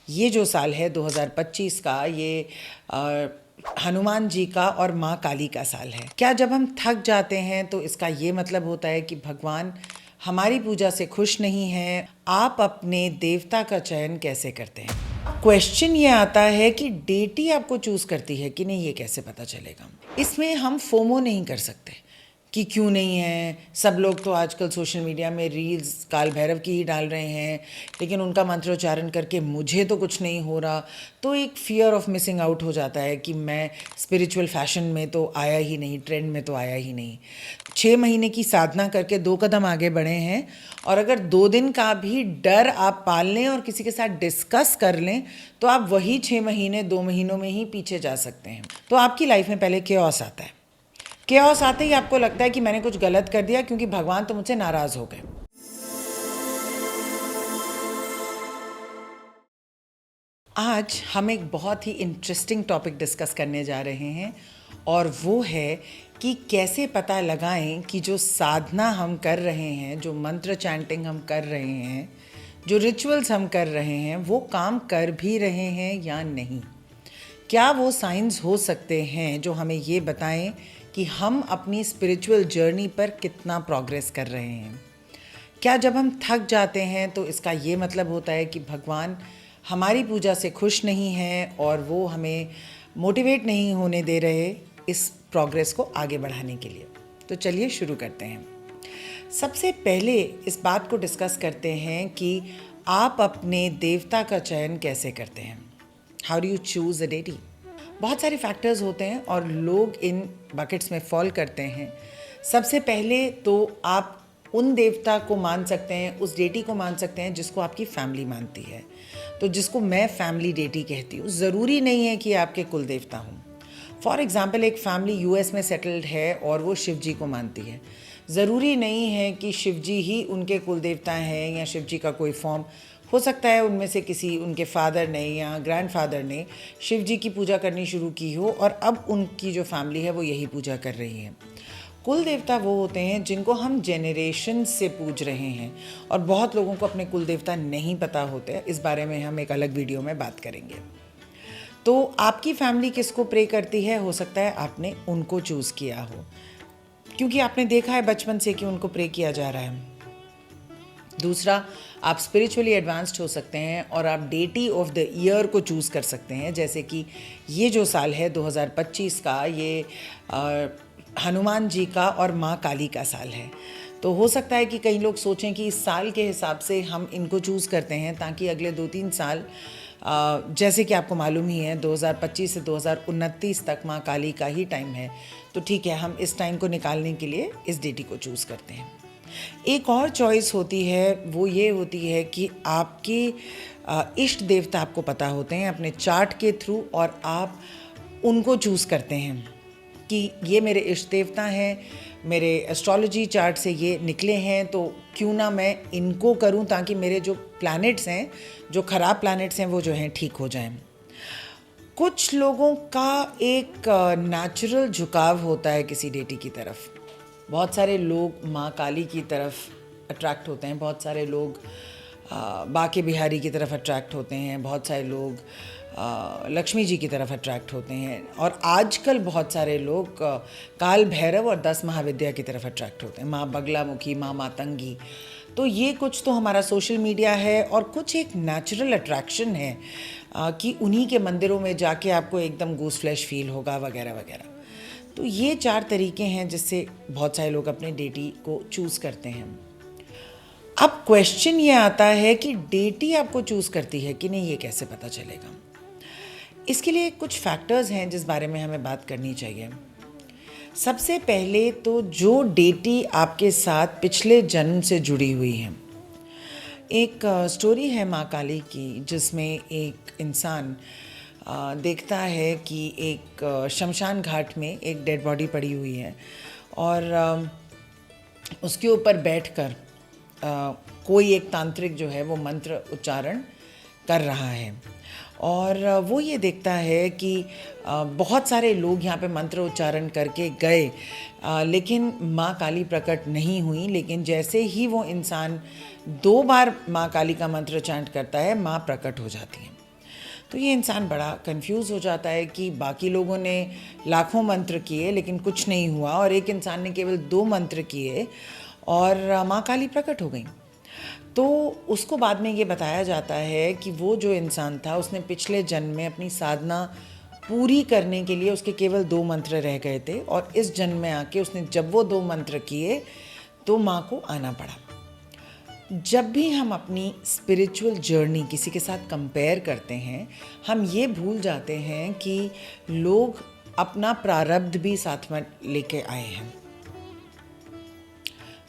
ये जो साल है 2025 का, ये हनुमान जी का और माँ काली का साल है। क्या जब हम थक जाते हैं तो इसका ये मतलब होता है कि भगवान हमारी पूजा से खुश नहीं है? आप अपने देवता का चयन कैसे करते हैं? क्वेश्चन ये आता है कि डेटी आपको चूज करती है कि नहीं, ये कैसे पता चलेगा? इसमें हम फोमो नहीं कर सकते कि क्यों नहीं है। सब लोग तो आजकल सोशल मीडिया में रील्स काल भैरव की ही डाल रहे हैं, लेकिन उनका मंत्रोच्चारण करके मुझे तो कुछ नहीं हो रहा। तो एक फियर ऑफ मिसिंग आउट हो जाता है कि मैं स्पिरिचुअल फैशन में तो आया ही नहीं, ट्रेंड में तो आया ही नहीं। 6 महीने की साधना करके 2 कदम आगे बढ़े हैं, और अगर 2 दिन का भी डर आप पाल लें और किसी के साथ डिस्कस कर लें तो आप वही 6 महीने 2 महीनों में ही पीछे जा सकते हैं। तो आपकी लाइफ में पहले केओस आता है। केओस आते ही आपको लगता है कि मैंने कुछ गलत कर दिया क्योंकि भगवान तो मुझसे नाराज हो गए। आज हम एक बहुत ही इंटरेस्टिंग टॉपिक डिस्कस करने जा रहे हैं, और वो है कि कैसे पता लगाएं कि जो साधना हम कर रहे हैं, जो मंत्र चैंटिंग हम कर रहे हैं, जो रिचुअल्स हम कर रहे हैं, वो काम कर भी रहे हैं या नहीं। क्या वो साइंस हो सकते हैं जो हमें ये बताएं कि हम अपनी स्पिरिचुअल जर्नी पर कितना प्रोग्रेस कर रहे हैं? क्या जब हम थक जाते हैं तो इसका ये मतलब होता है कि भगवान हमारी पूजा से खुश नहीं है और वो हमें मोटिवेट नहीं होने दे रहे इस प्रोग्रेस को आगे बढ़ाने के लिए? तो चलिए शुरू करते हैं। सबसे पहले इस बात को डिस्कस करते हैं कि आप अपने देवता का चयन कैसे करते हैं। How do you choose a deity? बहुत सारे फैक्टर्स होते हैं और लोग इन बकेट्स में फॉल करते हैं। सबसे पहले तो आप उन देवता को मान सकते हैं, उस डेटी को मान सकते हैं जिसको आपकी फैमिली मानती है। तो जिसको मैं फैमिली डेटी कहती हूँ। ज़रूरी नहीं है कि आपके कुल देवता हों। फॉर एग्ज़ाम्पल, एक फैमिली यूएस में सेटल्ड है और वो शिव जी को मानती है। ज़रूरी नहीं है कि शिव जी ही उनके कुल देवता हैं या शिव जी का कोई फॉर्म। हो सकता है उनमें से किसी उनके फादर ने या ग्रैंडफादर ने शिव जी की पूजा करनी शुरू की हो और अब उनकी जो फैमिली है वो यही पूजा कर रही है। कुल देवता वो होते हैं जिनको हम जेनरेशन से पूज रहे हैं, और बहुत लोगों को अपने कुल देवता नहीं पता होते। इस बारे में हम एक अलग वीडियो में बात करेंगे। तो आपकी फैमिली किसको प्रे करती है? हो सकता है आपने उनको चूज़ किया हो क्योंकि आपने देखा है बचपन से कि उनको प्रे किया जा रहा है। दूसरा, आप स्पिरिचुअली एडवांस्ड हो सकते हैं और आप डेटी ऑफ द ईयर को चूज़ कर सकते हैं। जैसे कि ये जो साल है 2025 का, ये हनुमान जी का और माँ काली का साल है। तो हो सकता है कि कई लोग सोचें कि इस साल के हिसाब से हम इनको चूज़ करते हैं ताकि अगले 2-3 साल, जैसे कि आपको मालूम ही है 2025 से 2029 तक माँ काली का ही टाइम है। तो ठीक है, हम इस टाइम को निकालने के लिए इस डेटी को चूज़ करते हैं। एक और चॉइस होती है, वो ये होती है कि आपके इष्ट देवता आपको पता होते हैं अपने चार्ट के थ्रू, और आप उनको चूज़ करते हैं कि ये मेरे इष्ट देवता हैं, मेरे एस्ट्रोलॉजी चार्ट से ये निकले हैं, तो क्यों ना मैं इनको करूं ताकि मेरे जो प्लैनेट्स हैं, जो ख़राब प्लैनेट्स हैं, वो जो हैं ठीक हो जाएं। कुछ लोगों का एक नेचुरल झुकाव होता है किसी डेटी की तरफ। बहुत सारे लोग माँ काली की तरफ अट्रैक्ट होते हैं, बहुत सारे लोग बाके बिहारी की तरफ अट्रैक्ट होते हैं, बहुत सारे लोग लक्ष्मी जी की तरफ अट्रैक्ट होते हैं, और आजकल बहुत सारे लोग काल भैरव और 10 महाविद्या की तरफ अट्रैक्ट होते हैं, माँ बगलामुखी, माँ मातंगी। तो ये कुछ तो हमारा सोशल मीडिया है और कुछ एक नेचुरल अट्रैक्शन है कि उन्हीं के मंदिरों में जाके आपको एकदम गूस फ्लैश फील होगा वगैरह वगैरह। तो ये 4 तरीके हैं जिससे बहुत सारे लोग अपने डेटी को चूज़ करते हैं। अब क्वेश्चन ये आता है कि डेटी आपको चूज़ करती है कि नहीं, ये कैसे पता चलेगा? इसके लिए कुछ फैक्टर्स हैं जिस बारे में हमें बात करनी चाहिए। सबसे पहले तो जो डेटी आपके साथ पिछले जन्म से जुड़ी हुई है। एक स्टोरी है माँ काली की जिसमें एक इंसान देखता है कि एक शमशान घाट में एक डेड बॉडी पड़ी हुई है, और उसके ऊपर बैठकर कोई एक तांत्रिक जो है वो मंत्र उच्चारण कर रहा है, और वो ये देखता है कि बहुत सारे लोग यहाँ पे मंत्र उच्चारण करके गए, लेकिन माँ काली प्रकट नहीं हुई। लेकिन जैसे ही वो इंसान 2 बार माँ काली का मंत्र चैंट करता है, माँ प्रकट हो जाती है। तो ये इंसान बड़ा कंफ्यूज हो जाता है कि बाकी लोगों ने लाखों मंत्र किए लेकिन कुछ नहीं हुआ, और एक इंसान ने केवल 2 मंत्र किए और माँ काली प्रकट हो गई। तो उसको बाद में ये बताया जाता है कि वो जो इंसान था उसने पिछले जन्म में अपनी साधना पूरी करने के लिए उसके केवल 2 मंत्र रह गए थे, और इस जन्म में आके उसने जब वो 2 मंत्र किए तो माँ को आना पड़ा। जब भी हम अपनी स्पिरिचुअल जर्नी किसी के साथ कंपेयर करते हैं, हम ये भूल जाते हैं कि लोग अपना प्रारब्ध भी साथ में लेके आए हैं।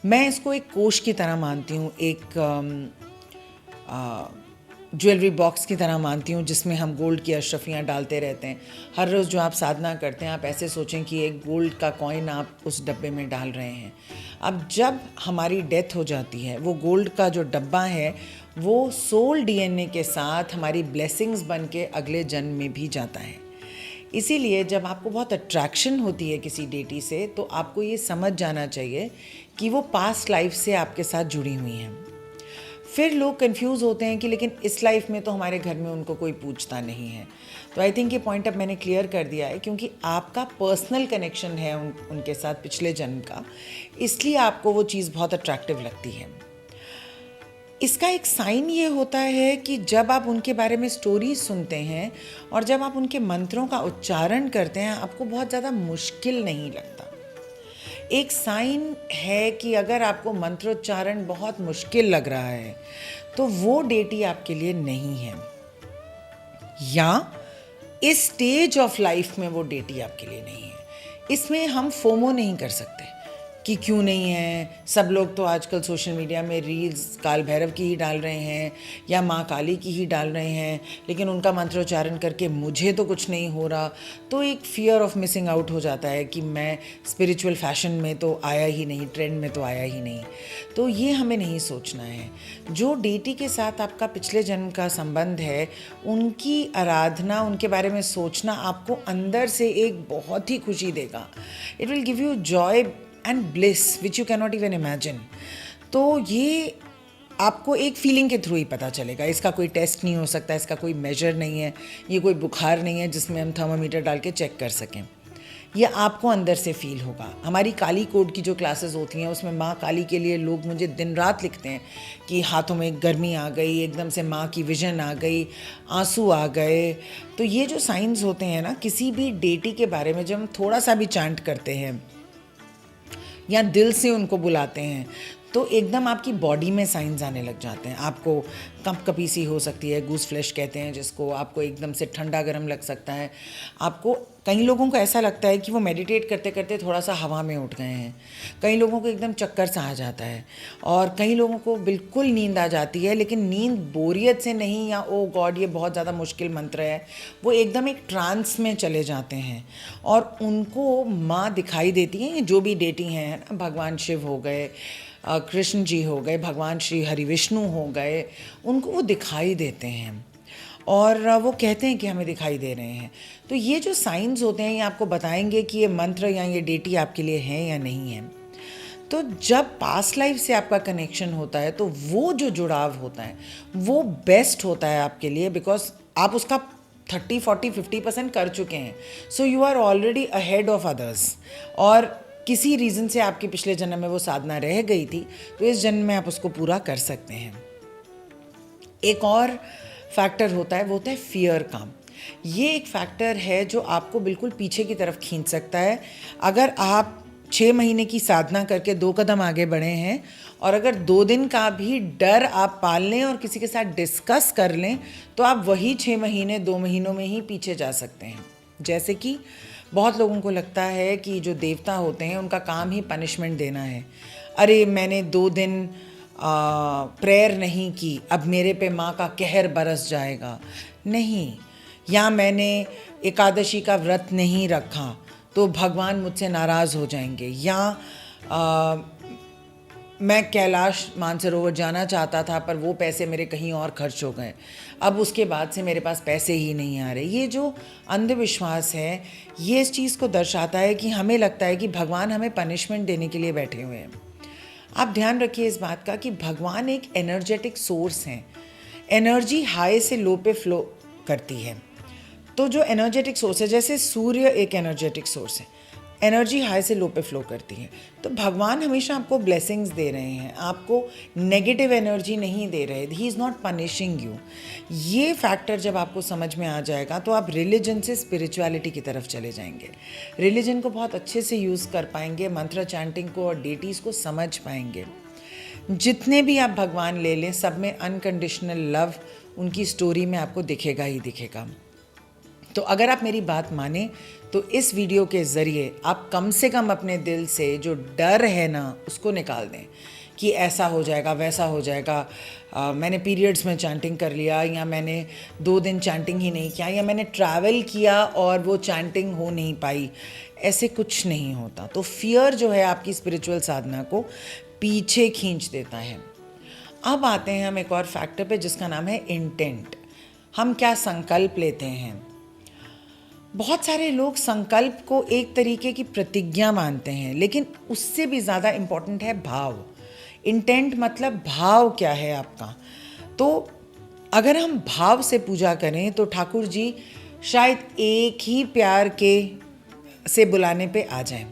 मैं इसको एक कोष की तरह मानती हूँ, एक ज्वेलरी बॉक्स की तरह मानती हूँ जिसमें हम गोल्ड की अशरफियाँ डालते रहते हैं। हर रोज़ जो आप साधना करते हैं, आप ऐसे सोचें कि एक गोल्ड का कॉइन आप उस डब्बे में डाल रहे हैं। अब जब हमारी डेथ हो जाती है, वो गोल्ड का जो डब्बा है वो सोल डीएनए के साथ हमारी ब्लेसिंग्स बन के अगले जन्म में भी जाता है। इसीलिए जब आपको बहुत अट्रैक्शन होती है किसी डेटी से, तो आपको ये समझ जाना चाहिए कि वो पास्ट लाइफ से आपके साथ जुड़ी हुई हैं। फिर लोग कंफ्यूज होते हैं कि लेकिन इस लाइफ में तो हमारे घर में उनको कोई पूछता नहीं है। तो आई थिंक ये पॉइंट अब मैंने क्लियर कर दिया है, क्योंकि आपका पर्सनल कनेक्शन है उनके साथ पिछले जन्म का, इसलिए आपको वो चीज़ बहुत अट्रैक्टिव लगती है। इसका एक साइन ये होता है कि जब आप उनके बारे में स्टोरीज सुनते हैं और जब आप उनके मंत्रों का उच्चारण करते हैं, आपको बहुत ज़्यादा मुश्किल नहीं लगता। एक साइन है कि अगर आपको मंत्रोच्चारण बहुत मुश्किल लग रहा है तो वो डेटी आपके लिए नहीं है, या इस स्टेज ऑफ लाइफ में वो डेटी आपके लिए नहीं है। इसमें हम फोमो नहीं कर सकते कि क्यों नहीं है। सब लोग तो आजकल सोशल मीडिया में रील्स काल भैरव की ही डाल रहे हैं या माँ काली की ही डाल रहे हैं, लेकिन उनका मंत्रोच्चारण करके मुझे तो कुछ नहीं हो रहा। तो एक फियर ऑफ मिसिंग आउट हो जाता है कि मैं स्पिरिचुअल फैशन में तो आया ही नहीं, ट्रेंड में तो आया ही नहीं। तो ये हमें नहीं सोचना है। जो डेटी के साथ आपका पिछले जन्म का संबंध है, उनकी आराधना, उनके बारे में सोचना आपको अंदर से एक बहुत ही खुशी देगा। It will give you Joy and bliss which you can not even imagine. तो ये आपको एक फीलिंग के थ्रू ही पता चलेगा। इसका कोई टेस्ट नहीं हो सकता, इसका कोई मेजर नहीं है, ये कोई बुखार नहीं है जिसमें हम थर्मामीटर डाल के चेक कर सकें। ये आपको अंदर से फील होगा। हमारी काली कोड की जो क्लासेस होती हैं उसमें माँ काली के लिए लोग मुझे दिन रात लिखते हैं कि हाथों में गर्मी आ गई, एकदम से माँ की विजन आ गई, आंसू आ गए। तो ये जो साइंस होते हैं ना, किसी भी डेटी के बारे में जब हम थोड़ा सा भी चांट करते हैं या दिल से उनको बुलाते हैं, तो एकदम आपकी बॉडी में साइंस आने लग जाते हैं। आपको कंपकपी सी हो सकती है, गूस फ्लैश कहते हैं जिसको। आपको एकदम से ठंडा गर्म लग सकता है। आपको, कई लोगों को ऐसा लगता है कि वो मेडिटेट करते करते थोड़ा सा हवा में उठ गए हैं। कई लोगों को एकदम चक्कर सा आ जाता है, और कई लोगों को बिल्कुल नींद आ जाती है, लेकिन नींद बोरियत से नहीं या ओ गॉड ये बहुत ज़्यादा मुश्किल मंत्र है। वो एकदम एक ट्रांस में चले जाते हैं और उनको माँ दिखाई देती हैं। जो भी डेटी हैं ना, भगवान शिव हो गए, कृष्ण जी हो गए, भगवान श्री हरि विष्णु हो गए, उनको वो दिखाई देते हैं और वो कहते हैं कि हमें दिखाई दे रहे हैं। तो ये जो साइंस होते हैं, ये आपको बताएंगे कि ये मंत्र या ये डेटी आपके लिए है या नहीं है। तो जब पास्ट लाइफ से आपका कनेक्शन होता है तो वो जो जुड़ाव होता है वो बेस्ट होता है आपके लिए, बिकॉज आप उसका 30, 40, 50% कर चुके हैं। So you are already ahead of others. और किसी रीज़न से आपके पिछले जन्म में वो साधना रह गई थी, तो इस जन्म में आप उसको पूरा कर सकते हैं। एक और फैक्टर होता है, वो होता है फियर का। ये एक फैक्टर है जो आपको बिल्कुल पीछे की तरफ खींच सकता है। अगर आप 6 महीने की साधना करके 2 कदम आगे बढ़े हैं, और अगर 2 दिन का भी डर आप पाल लें और किसी के साथ डिस्कस कर लें, तो आप वही 6 महीने 2 महीनों में ही पीछे जा सकते हैं। जैसे कि बहुत लोगों को लगता है कि जो देवता होते हैं उनका काम ही पनिशमेंट देना है। अरे मैंने 2 दिन प्रेयर नहीं की, अब मेरे पे माँ का कहर बरस जाएगा। नहीं। या मैंने एकादशी का व्रत नहीं रखा तो भगवान मुझसे नाराज़ हो जाएंगे। या मैं कैलाश मानसरोवर जाना चाहता था पर वो पैसे मेरे कहीं और खर्च हो गए, अब उसके बाद से मेरे पास पैसे ही नहीं आ रहे। ये जो अंधविश्वास है, ये इस चीज़ को दर्शाता है कि हमें लगता है कि भगवान हमें पनिशमेंट देने के लिए बैठे हुए हैं। आप ध्यान रखिए इस बात का कि भगवान एक एनर्जेटिक सोर्स हैं। एनर्जी हाई से लो पे फ्लो करती है। तो जो एनर्जेटिक सोर्स है, जैसे सूर्य एक एनर्जेटिक सोर्स है, एनर्जी हाई से लो पे फ्लो करती है। तो भगवान हमेशा आपको ब्लेसिंग्स दे रहे हैं, आपको नेगेटिव एनर्जी नहीं दे रहे। He is not punishing you. ये फैक्टर जब आपको समझ में आ जाएगा तो आप रिलीजन से स्पिरिचुअलिटी की तरफ चले जाएंगे, रिलीजन को बहुत अच्छे से यूज़ कर पाएंगे, मंत्र चैंटिंग को और डेटीज़ को समझ पाएंगे। जितने भी आप भगवान ले लें, सब में अनकंडीशनल लव उनकी स्टोरी में आपको दिखेगा ही दिखेगा। तो अगर आप मेरी बात माने तो इस वीडियो के ज़रिए आप कम से कम अपने दिल से जो डर है ना उसको निकाल दें कि ऐसा हो जाएगा, वैसा हो जाएगा, मैंने पीरियड्स में चैंटिंग कर लिया, या मैंने 2 दिन चैंटिंग ही नहीं किया, या मैंने ट्रैवल किया और वो चैंटिंग हो नहीं पाई। ऐसे कुछ नहीं होता। तो फियर जो है आपकी स्पिरिचुअल साधना को पीछे खींच देता है। अब आते हैं हम एक और फैक्टर पे जिसका नाम है इंटेंट। हम क्या संकल्प लेते हैं। बहुत सारे लोग संकल्प को एक तरीके की प्रतिज्ञा मानते हैं, लेकिन उससे भी ज़्यादा इम्पॉर्टेंट है भाव। इंटेंट मतलब भाव क्या है आपका। तो अगर हम भाव से पूजा करें तो ठाकुर जी शायद एक ही प्यार के से बुलाने पे आ जाएं।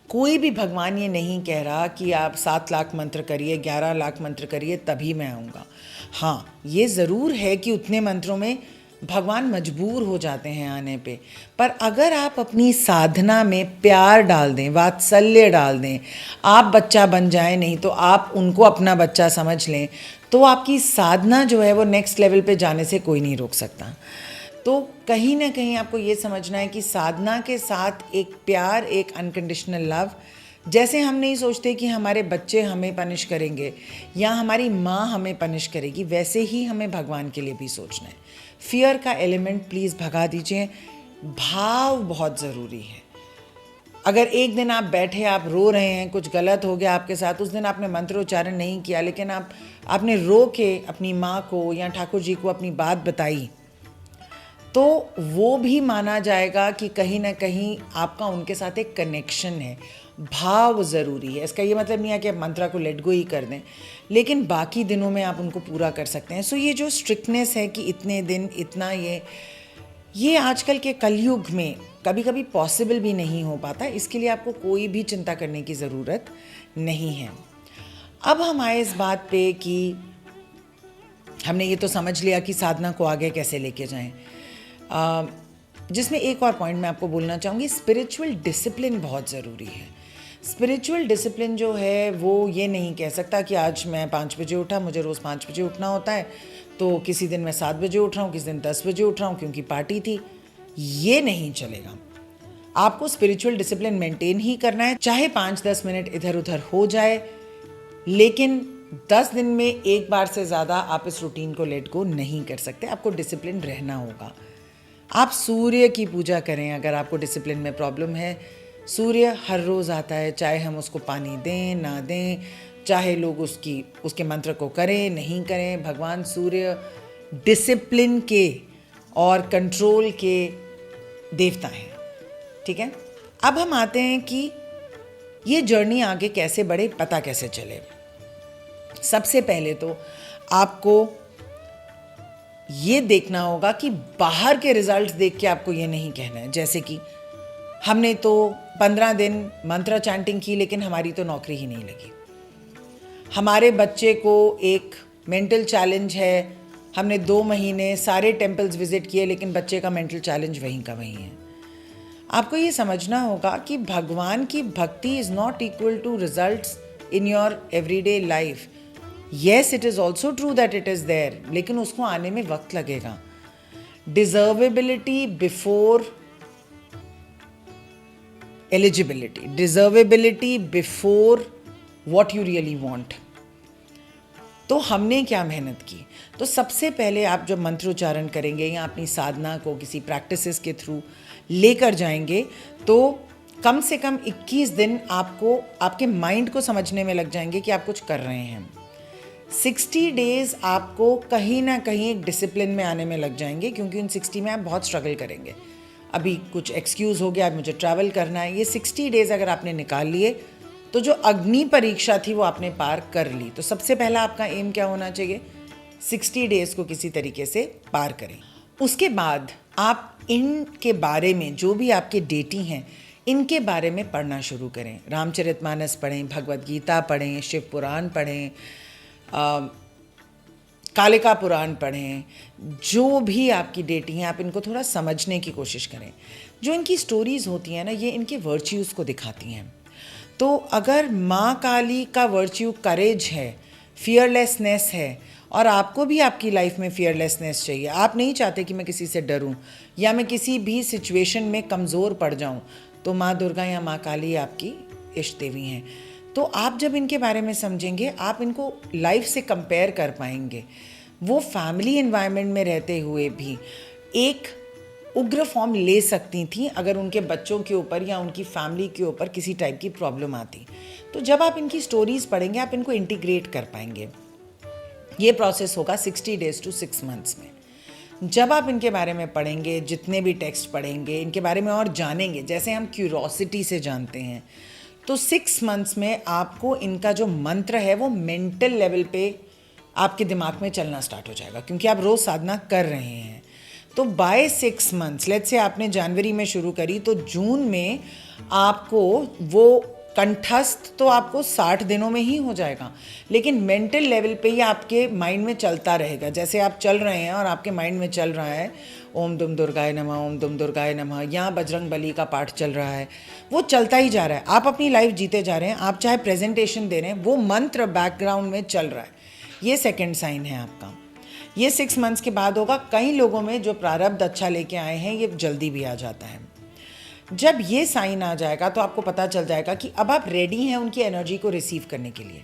कोई भी भगवान ये नहीं कह रहा कि आप 7 लाख मंत्र करिए, 11 लाख मंत्र करिए तभी मैं आऊँगा। हाँ, ये ज़रूर है कि उतने मंत्रों में भगवान मजबूर हो जाते हैं आने पे, पर अगर आप अपनी साधना में प्यार डाल दें, वात्सल्य डाल दें, आप बच्चा बन जाएं, नहीं तो आप उनको अपना बच्चा समझ लें, तो आपकी साधना जो है वो नेक्स्ट लेवल पे जाने से कोई नहीं रोक सकता। तो कहीं ना कहीं आपको ये समझना है कि साधना के साथ एक प्यार, एक अनकंडीशनल लव, जैसे हम नहीं सोचते कि हमारे बच्चे हमें पनिश करेंगे या हमारी माँ हमें पनिश करेगी, वैसे ही हमें भगवान के लिए भी सोचना है। फियर का एलिमेंट प्लीज़ भगा दीजिए। भाव बहुत ज़रूरी है। अगर एक दिन आप बैठे, आप रो रहे हैं, कुछ गलत हो गया आपके साथ, उस दिन आपने मंत्रोच्चारण नहीं किया, लेकिन आपने रो के अपनी माँ को या ठाकुर जी को अपनी बात बताई, तो वो भी माना जाएगा कि कहीं ना कहीं आपका उनके साथ एक कनेक्शन है। भाव ज़रूरी है। इसका ये मतलब नहीं है कि आप मंत्रा को लेट गो ही कर दें, लेकिन बाकी दिनों में आप उनको पूरा कर सकते हैं। सो ये जो स्ट्रिक्टनेस है कि इतने दिन इतना, ये आजकल के कलयुग में कभी कभी पॉसिबल भी नहीं हो पाता। इसके लिए आपको कोई भी चिंता करने की ज़रूरत नहीं है। अब हम आए इस बात पे कि हमने ये तो समझ लिया कि साधना को आगे कैसे लेके जाएं, जिसमें एक और पॉइंट मैं आपको बोलना चाहूँगी। स्पिरिचुअल डिसिप्लिन बहुत ज़रूरी है। स्पिरिचुअल डिसिप्लिन जो है वो ये नहीं कह सकता कि आज मैं 5 बजे उठा, मुझे रोज़ 5 बजे उठना होता है, तो किसी दिन मैं 7 बजे उठ रहा हूँ, किसी दिन 10 बजे उठ रहा हूँ क्योंकि पार्टी थी। ये नहीं चलेगा। आपको स्पिरिचुअल डिसिप्लिन मेंटेन ही करना है, चाहे 5-10 मिनट इधर उधर हो जाए, लेकिन 10 दिन में एक बार से ज़्यादा आप इस रूटीन को लेट गो नहीं कर सकते। आपको डिसिप्लिन रहना होगा। आप सूर्य की पूजा करें अगर आपको डिसिप्लिन में प्रॉब्लम है। सूर्य हर रोज़ आता है, चाहे हम उसको पानी दें ना दें, चाहे लोग उसके मंत्र को करें नहीं करें, भगवान सूर्य डिसिप्लिन के और कंट्रोल के देवता हैं। ठीक है, अब हम आते हैं कि ये जर्नी आगे कैसे बढ़े, पता कैसे चले। सबसे पहले तो आपको ये देखना होगा कि बाहर के रिजल्ट्स देख के आपको ये नहीं कहना है, जैसे कि हमने तो 15 दिन मंत्र चैंटिंग की लेकिन हमारी तो नौकरी ही नहीं लगी। हमारे बच्चे को एक मेंटल चैलेंज है, हमने 2 महीने सारे टेम्पल्स विजिट किए लेकिन बच्चे का मेंटल चैलेंज वहीं का वहीं है। आपको ये समझना होगा कि भगवान की भक्ति is not equal to results in your everyday life. Yes, it is also true that it is there, लेकिन उसको आने में वक्त लगेगा। Deservability before eligibility, deservability before what you really want. तो हमने क्या मेहनत की? तो सबसे पहले आप जब मंत्रोच्चारण करेंगे या अपनी साधना को किसी प्रैक्टिसेस के थ्रू लेकर जाएंगे, तो कम से कम 21 दिन आपको आपके माइंड को समझने में लग जाएंगे कि आप कुछ कर रहे हैं। 60 डेज़ आपको कहीं ना कहीं एक डिसिप्लिन में आने में लग जाएंगे, क्योंकि उन 60 में आप बहुत स्ट्रगल करेंगे। अभी कुछ एक्सक्यूज़ हो गया, अब मुझे ट्रैवल करना है, ये 60 डेज़ अगर आपने निकाल लिए तो जो अग्नि परीक्षा थी वो आपने पार कर ली। तो सबसे पहला आपका एम क्या होना चाहिए? 60 डेज़ को किसी तरीके से पार करें। उसके बाद आप इनके बारे में, जो भी आपके डेटी हैं, इनके बारे में पढ़ना शुरू करें। रामचरितमानस पढ़ें, भगवद गीता पढ़ें, शिव पुराण पढ़ें, कालिका पुराण पढ़ें। जो भी आपकी डेटी हैं, आप इनको थोड़ा समझने की कोशिश करें। जो इनकी स्टोरीज़ होती हैं ना, ये इनके वर्च्यूज़ को दिखाती हैं। तो अगर माँ काली का वर्च्यू करेज है, फियरलेसनेस है, और आपको भी आपकी लाइफ में फियरलेसनेस चाहिए, आप नहीं चाहते कि मैं किसी से डरूं या मैं किसी भी सिचुएशन में कमज़ोर पड़ जाऊं, तो माँ दुर्गा या माँ काली आपकी इष्ट देवी हैं। तो आप जब इनके बारे में समझेंगे, आप इनको लाइफ से कंपेयर कर पाएंगे। वो फैमिली एनवायरनमेंट में रहते हुए भी एक उग्र फॉर्म ले सकती थी अगर उनके बच्चों के ऊपर या उनकी फैमिली के ऊपर किसी टाइप की प्रॉब्लम आती। तो जब आप इनकी स्टोरीज़ पढ़ेंगे, आप इनको इंटीग्रेट कर पाएंगे। ये प्रोसेस होगा 60 डेज़ टू 6 मंथ्स में। जब आप इनके बारे में पढ़ेंगे, जितने भी टेक्स्ट पढ़ेंगे, इनके बारे में और जानेंगे, जैसे हम क्यूरोसिटी से जानते हैं, तो 6 मंथ्स में आपको इनका जो मंत्र है वो मेंटल लेवल पे आपके दिमाग में चलना स्टार्ट हो जाएगा, क्योंकि आप रोज़ साधना कर रहे हैं। तो बाय 6 मंथ्स, लेट्स से आपने जनवरी में शुरू करी, तो जून में आपको वो कंठस्थ तो आपको 60 दिनों में ही हो जाएगा, लेकिन मेंटल लेवल पे ही आपके माइंड में चलता रहेगा। जैसे आप चल रहे हैं और आपके माइंड में चल रहा है ओम दुम दुर्गाय नमः, ओम दुम दुर्गाय नमः, यहाँ बजरंग बली का पाठ चल रहा है, वो चलता ही जा रहा है। आप अपनी लाइफ जीते जा रहे हैं, आप चाहे प्रेजेंटेशन दे रहे हैं, वो मंत्र बैकग्राउंड में चल रहा है। ये सेकेंड साइन है आपका। ये 6 मंथ्स के बाद होगा। कई लोगों में जो प्रारब्ध अच्छा लेके आए हैं, ये जल्दी भी आ जाता है। जब ये साइन आ जाएगा तो आपको पता चल जाएगा कि अब आप रेडी हैं उनकी एनर्जी को रिसीव करने के लिए।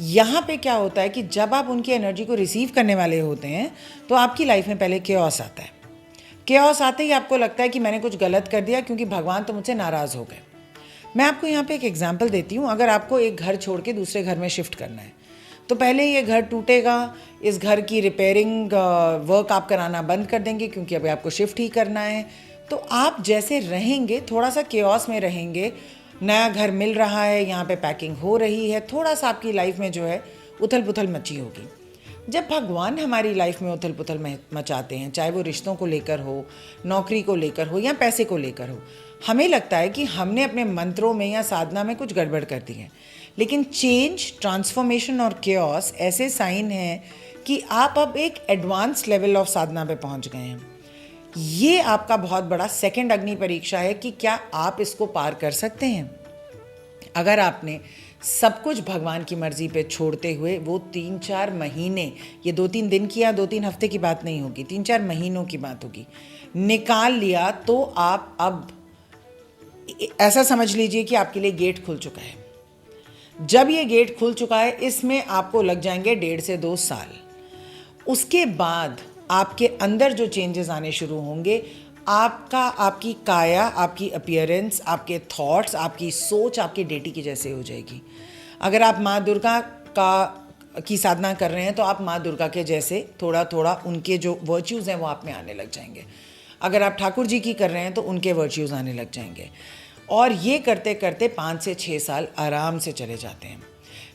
यहाँ पे क्या होता है कि जब आप उनकी एनर्जी को रिसीव करने वाले होते हैं, तो आपकी लाइफ में पहले केओस आता है। केओस आते ही आपको लगता है कि मैंने कुछ गलत कर दिया, क्योंकि भगवान तो मुझसे नाराज़ हो गए। मैं आपको यहाँ पे एक एग्जाम्पल देती हूँ। अगर आपको एक घर छोड़ के दूसरे घर में शिफ्ट करना है, तो पहले ये घर टूटेगा, इस घर की रिपेयरिंग वर्क आप कराना बंद कर देंगे, क्योंकि अभी आपको शिफ्ट ही करना है। तो आप जैसे रहेंगे, थोड़ा सा केओस में रहेंगे। नया घर मिल रहा है, यहाँ पे पैकिंग हो रही है, थोड़ा सा आपकी लाइफ में जो है उथल पुथल मची होगी। जब भगवान हमारी लाइफ में उथल पुथल मचाते हैं, चाहे वो रिश्तों को लेकर हो, नौकरी को लेकर हो, या पैसे को लेकर हो, हमें लगता है कि हमने अपने मंत्रों में या साधना में कुछ गड़बड़ कर दी है। लेकिन चेंज, ट्रांसफॉर्मेशन और केओस ऐसे साइन हैं कि आप अब एक एडवांस लेवल ऑफ साधना पे पहुंच गए हैं। ये आपका बहुत बड़ा सेकंड अग्नि परीक्षा है कि क्या आप इसको पार कर सकते हैं। अगर आपने सब कुछ भगवान की मर्जी पे छोड़ते हुए वो 3-4 महीने, ये 2-3 दिन की या 2-3 हफ्ते की बात नहीं होगी, 3-4 महीनों की बात होगी, निकाल लिया, तो आप अब ऐसा समझ लीजिए कि आपके लिए गेट खुल चुका है। जब ये गेट खुल चुका है, इसमें आपको लग जाएंगे 1.5 से 2 साल। उसके बाद आपके अंदर जो चेंजेस आने शुरू होंगे, आपकी काया, आपकी अपीयरेंस, आपके थॉट्स, आपकी सोच आपके डेटी की जैसे हो जाएगी। अगर आप माँ दुर्गा की साधना कर रहे हैं, तो आप माँ दुर्गा के जैसे थोड़ा थोड़ा उनके जो वर्च्यूज़ हैं वो आप में आने लग जाएंगे। अगर आप ठाकुर जी की कर रहे हैं, तो उनके वर्च्यूज़ आने लग जाएंगे। और ये करते करते 5 से 6 साल आराम से चले जाते हैं।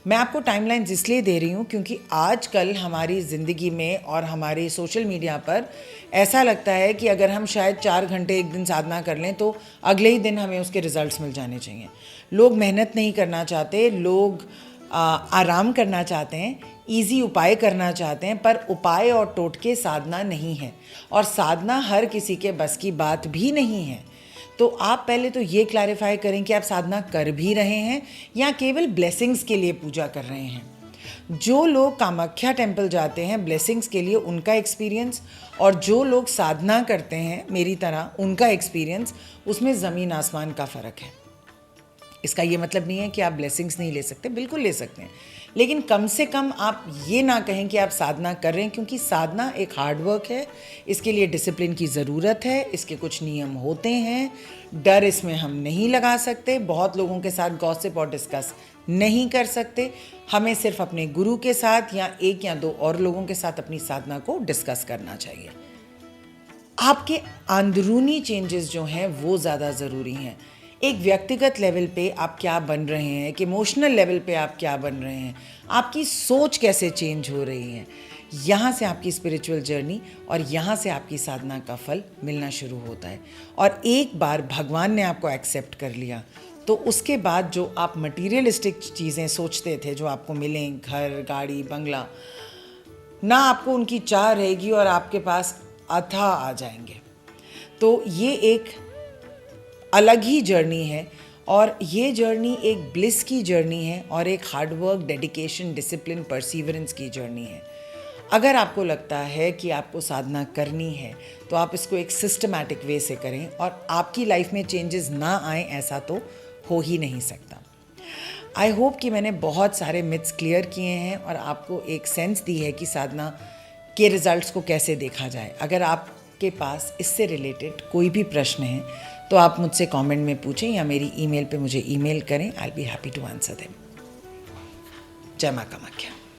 मैं आपको टाइमलाइन इसलिए दे रही हूँ क्योंकि आजकल हमारी ज़िंदगी में और हमारे सोशल मीडिया पर ऐसा लगता है कि अगर हम शायद 4 घंटे एक दिन साधना कर लें, तो अगले ही दिन हमें उसके रिजल्ट्स मिल जाने चाहिए। लोग मेहनत नहीं करना चाहते, लोग आराम करना चाहते हैं, इजी उपाय करना चाहते हैं, पर उपाय और टोटके साधना नहीं है, और साधना हर किसी के बस की बात भी नहीं है। तो आप पहले तो ये क्लैरिफाई करें कि आप साधना कर भी रहे हैं या केवल ब्लेसिंग्स के लिए पूजा कर रहे हैं। जो लोग कामाख्या टेम्पल जाते हैं ब्लेसिंग्स के लिए, उनका एक्सपीरियंस, और जो लोग साधना करते हैं मेरी तरह, उनका एक्सपीरियंस, उसमें ज़मीन आसमान का फ़र्क है। इसका ये मतलब नहीं है कि आप ब्लेसिंग्स नहीं ले सकते, बिल्कुल ले सकते हैं, लेकिन कम से कम आप ये ना कहें कि आप साधना कर रहे हैं, क्योंकि साधना एक हार्ड वर्क है। इसके लिए डिसिप्लिन की ज़रूरत है, इसके कुछ नियम होते हैं, डर इसमें हम नहीं लगा सकते, बहुत लोगों के साथ गॉसिप और डिस्कस नहीं कर सकते। हमें सिर्फ अपने गुरु के साथ या 1 या 2 और लोगों के साथ अपनी साधना को डिस्कस करना चाहिए। आपके अंदरूनी चेंजेस जो हैं वो ज़्यादा ज़रूरी हैं। एक व्यक्तिगत लेवल पे आप क्या बन रहे हैं, एक इमोशनल लेवल पे आप क्या बन रहे हैं, आपकी सोच कैसे चेंज हो रही है, यहाँ से आपकी स्पिरिचुअल जर्नी और यहाँ से आपकी साधना का फल मिलना शुरू होता है। और एक बार भगवान ने आपको एक्सेप्ट कर लिया तो उसके बाद जो आप मटीरियलिस्टिक चीज़ें सोचते थे जो आपको मिलें, घर, गाड़ी, बंगला, ना आपको उनकी चाह रहेगी और आपके पास अथाह आ जाएंगे। तो ये एक अलग ही जर्नी है और ये जर्नी एक ब्लिस की जर्नी है और एक हार्डवर्क, डेडिकेशन, डिसिप्लिन, परसीवरेंस की जर्नी है। अगर आपको लगता है कि आपको साधना करनी है तो आप इसको एक सिस्टमैटिक वे से करें और आपकी लाइफ में चेंजेस ना आए ऐसा तो हो ही नहीं सकता। आई होप कि मैंने बहुत सारे मिथ्स क्लियर किए हैं और आपको एक सेंस दी है कि साधना के रिजल्ट्स को कैसे देखा जाए। अगर आपके पास इससे रिलेटेड कोई भी प्रश्न है तो आप मुझसे कमेंट में पूछें या मेरी ईमेल पे मुझे ईमेल करें। I will be happy to answer them. जय मां कामाख्या।